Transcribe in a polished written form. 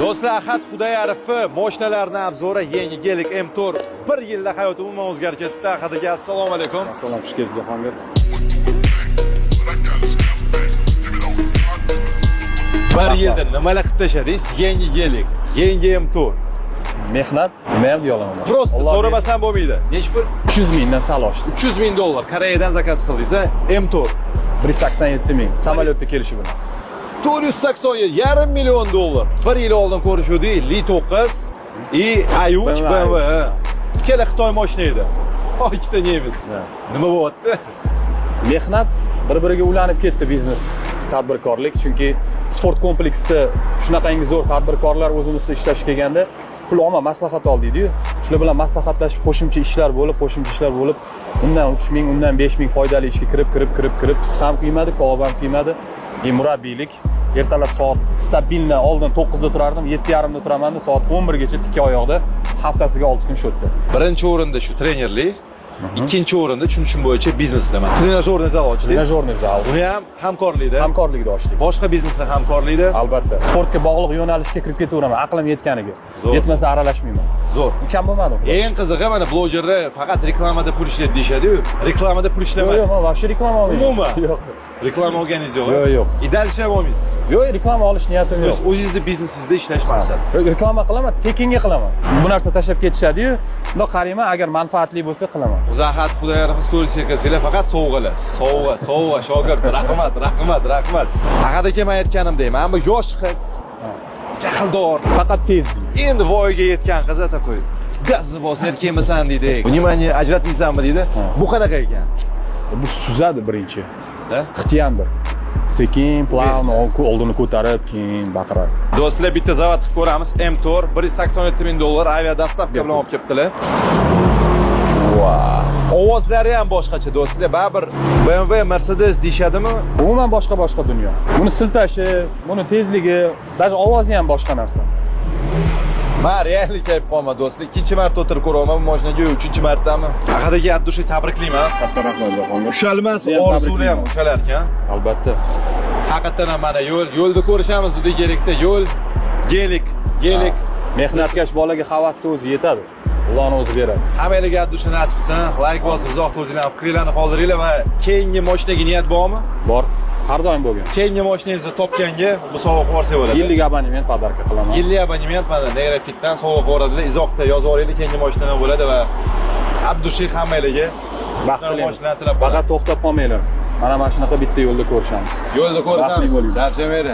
Do'stlar, Ahad Xudoyarov mashinalarning obzori yangi Gelik M4 bir yilda hayoti umuman o'zgarib ketdi. Ahad aka, assalomu alaykum. Assalom, xush kelibsiz Jahongir. Bir yilda nimalar qilib tashladingiz? Yangi Gelik, yangi M4. Mehnat, nima ham deya olaman. Prosta so'ramasam bo'lmaydi. Nech pul? 300 mingdan sal oshdi. 300 ming dollar Koreyadan zakaz qildingiz, M4. 187 ming samolyotda kelishi bilan. 487 yarim million dollar. Bir yil oldin ko'rishuvdik, Li 9 Ayuch BMW. Ikkala Xitoy mashina edi. Ikkita nemis. Nima bo'lyapti? Mehnat bir-biriga ulanib ketdi biznes, tadbirkorlik, chunki sport kompleksida shunaqangi zo'r tadbirkorlar o'zini ustida ishlash kelganda pul olma maslahat oldiydi-yu. Shular bilan maslahatlashib qo'shimcha ishlar bo'lib, undan 3 ming, undan 5 ming foydali ishga kirib, biz ham qiymadik, klub ham qiymadi. Murabbiylik, ertalab soat stabilni oldin 9 da turardim, 7:30 da turaman, soat 11 gacha tikka oyoqda haftasiga 6 kun shotdi. Birinchi o'rinda shu trenerlik, ikkinchi o'rinda tushunishim bo'yicha biznesdaman. Trenajyorni zal ochdingiz. Trenajyorni zal. Uni ham hamkorlikda. Hamkorlikda ochdik. Boshqa bizneslar hamkorlikda. Albatta. Sportga bog'liq yo'nalishga kirib ketaveraman, aqlim yetganiga. Yetmasa aralashmayman. Zo'r. Kam bo'lmadi. Eng qizig'i mana blogerlar faqat reklamada pul ishlaydi deyshadi-yu. Reklamada pul ishlamaydi. Yo'q, men vobshe reklama olmayman. Umuman. Yo'q. Reklama olganingiz yo'q. Yo'q. Idalsha olmaysiz. Yo'q, reklama olish niyatim yo'q. O'zingizni biznesingizda ishlash maqsad. Reklama qilaman, tekinga qilaman. Bu narsa tashlab ketishadi-yu, bunda qarayman, agar manfaatli bo'lsa qilaman. Ahad Xudoyarov storiesga kirsanglar faqat sovg'alar. Sovg'a shogird. Rahmat. Ahad aka, men aytganimdek, mana bu yosh qiz, jahldor, Faqat tez. endi voyaga yetgan qiz ata qo'y. Gazni bos, erkakmisan deydi. Nimani ajratmaysanmi deydi. Bu qanaqa ekan? Bu suzadi birinchi. Da? Ixtiyandir. Sekin, plan, oldini ko'tarib, keyin baqiradi. Do'stlar, bitta zavod qilib ko'ramiz. M4 187 ming dollar avia dostavka bilan olib kelibdilar. Ovozlari ham boshqacha do'stlar. Baribir BMW, Mercedes deyshadimi? Umuman boshqa dunyo. Buni siltashi, buni tezligi, даже ovozi ham boshqa narsa. Men reallik kelib qolma do'stlar. Ikkinchi marta o'tirib ko'raman bu mashinaga, uchinchi martami? Ahadaga addushi tabriklayman. Katta rahmat Jahongir. Ushalmas orzuli ham ushalar ekan. Albatta. Haqiqatan ham mana yo'lda ko'rishamiz juda kerakda. Yo'l, Gelik. Mehnatkash bolaga havasi o'zi yetadi. Allohning o'zi beradi. Hammalarga addushi nasib qilsin. Like bosib, uzoqda o'zingizlarning fikrlarni qoldiringlar va keyingi mashinaga niyat bormi? Bor. Har doim bo'lgan. Keyingi mashinangizni topganga bu sovg'a yuborsa bo'ladi. Yillik abonement podarka qilaman. Yillik abonement mana Negrafitdan sovg'a yuboradilar. Izohda yozib olaylik, keyingi mashinadan bo'ladi va addushi hammalarga baxt tilayman. Faqat to'xtab qolmanglar. Mana shunaqa bitta yo'lda ko'rishamiz. Yo'lda ko'rishamiz. Charchamaydi.